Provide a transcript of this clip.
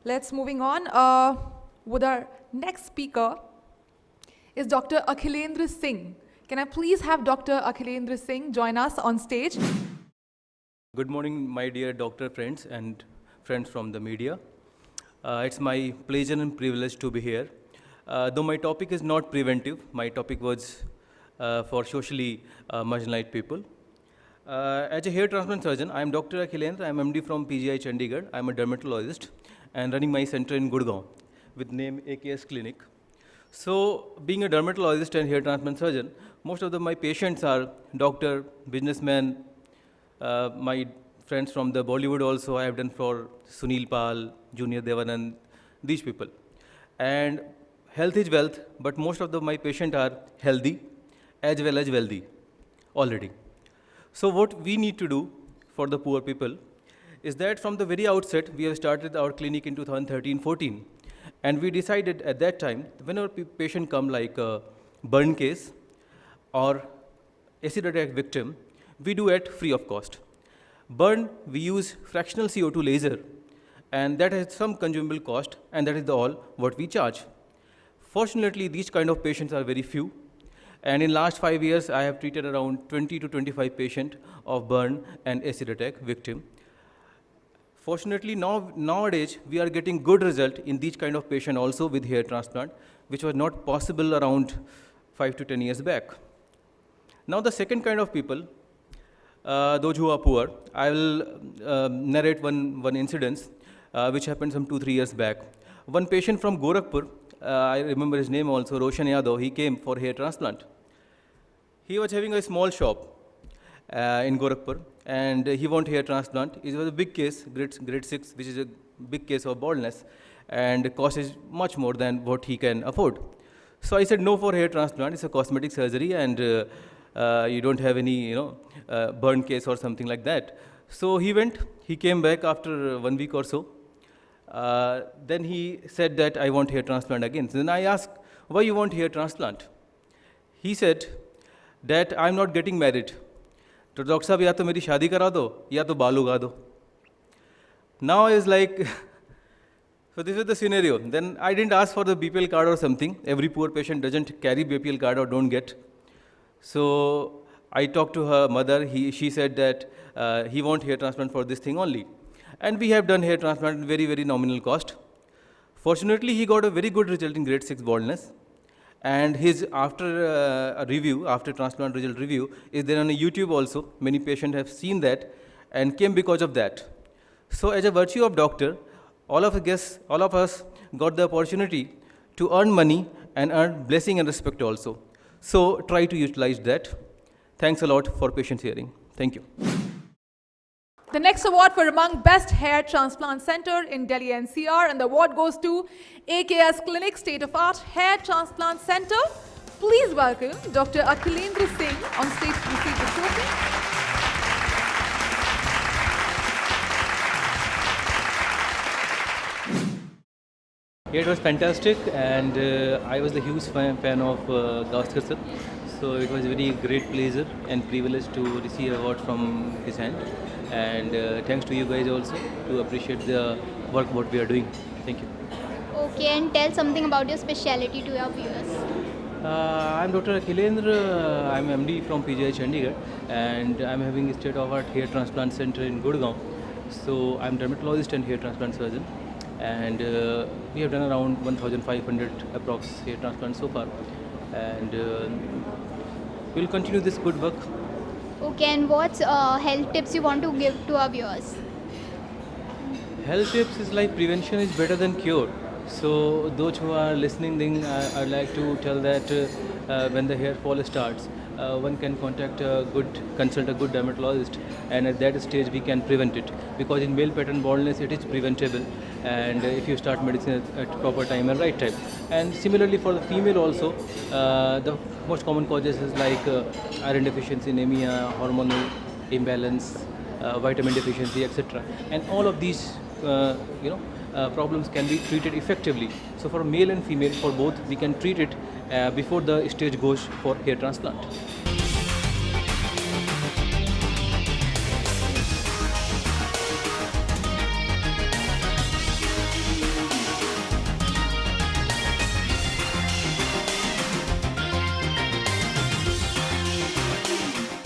Let's moving on with our next speaker is Dr. Akhilendra Singh. Can I please have Dr. Akhilendra Singh join us on stage? Good morning, my dear doctor friends and friends from the media. It's my pleasure and privilege to be here. Though my topic is not preventive, my topic was for socially marginalized people. As a hair transplant surgeon, I am Dr. Akhilendra. I am MD from PGI Chandigarh. I am a dermatologist and running my center in Gurgaon with name AKS Clinic. So, being a dermatologist and hair transplant surgeon, most of my patients are doctor, businessmen, my friends from the Bollywood also. I have done for Sunil Pal, Junior Devanand, these people. And health is wealth, but most of my patients are healthy as well as wealthy already. So what we need to do for the poor people is that from the very outset, we have started our clinic in 2013-14. And we decided at that time, whenever patient come like a burn case or acid attack victim, we do it free of cost. Burn, we use fractional CO2 laser, and that has some consumable cost, and that is all what we charge. Fortunately, these kind of patients are very few, and in last 5 years, I have treated around 20 to 25 patients of burn and acid attack victim. Fortunately, nowadays, we are getting good result in these kind of patients also with hair transplant, which was not possible around 5 to 10 years back. Now, the second kind of people, those who are poor, I will narrate one incident which happened some 2-3 years back. One patient from Gorakhpur, I remember his name also, Roshan Yadav, he came for hair transplant. He was having a small shop in Gorakhpur, and he wanted hair transplant. It was a big case, grade 6, which is a big case of baldness, and the cost is much more than what he can afford. So I said no for hair transplant. It's a cosmetic surgery, and you don't have any, burn case or something like that. So he went. He came back after 1 week or so. Then he said that I want hair transplant again. So then I asked, why you want hair transplant? He said that I'm not getting married. तो doctor साहब या तो मेरी शादी करा दो या तो बाल उगा दो. Now I was like, so this is the scenario. Then I didn't ask for the BPL card or something. Every poor patient doesn't carry BPL card or don't get. So I talked to her mother. She said that he wants hair transplant for this thing only. And we have done hair transplant at very, very nominal cost. Fortunately, he got a very good result in grade 6 baldness. And his after transplant result review is there on YouTube also. Many patients have seen that and came because of that. So as a virtue of doctor, all of us got the opportunity to earn money and earn blessing and respect also. So try to utilize that. Thanks a lot for patient hearing. Thank you. The next award for among Best Hair Transplant Center in Delhi NCR, and the award goes to AKS Clinic State of Art Hair Transplant Center. Please welcome Dr. Akhilendra Singh on stage to receive the trophy. Yeah, it was fantastic, and I was a huge fan of Gavaskar sir. So it was a very great pleasure and privilege to receive award from his hand. And thanks to you guys also to appreciate the work what we are doing. Thank you. Okay, and tell something about your specialty to your viewers. I'm Dr. Akhilendra. I'm MD from PGI Chandigarh, and I'm having a state-of-art hair transplant center in Gurgaon. So I'm dermatologist and hair transplant surgeon, and we have done around 1,500 approx hair transplants so far, and we'll continue this good work. Okay, and what health tips you want to give to our viewers? Health tips is like prevention is better than cure. So those who are listening, then I'd like to tell that when the hair fall starts, one can consult a good dermatologist, and at that stage we can prevent it. Because in male pattern baldness, it is preventable, and if you start medicine at proper time and right time. And similarly for the female also, the most common causes is like iron deficiency, anemia, hormonal imbalance, vitamin deficiency, etc. And all of these, problems can be treated effectively. So for male and female, for both, we can treat it before the stage goes for hair transplant.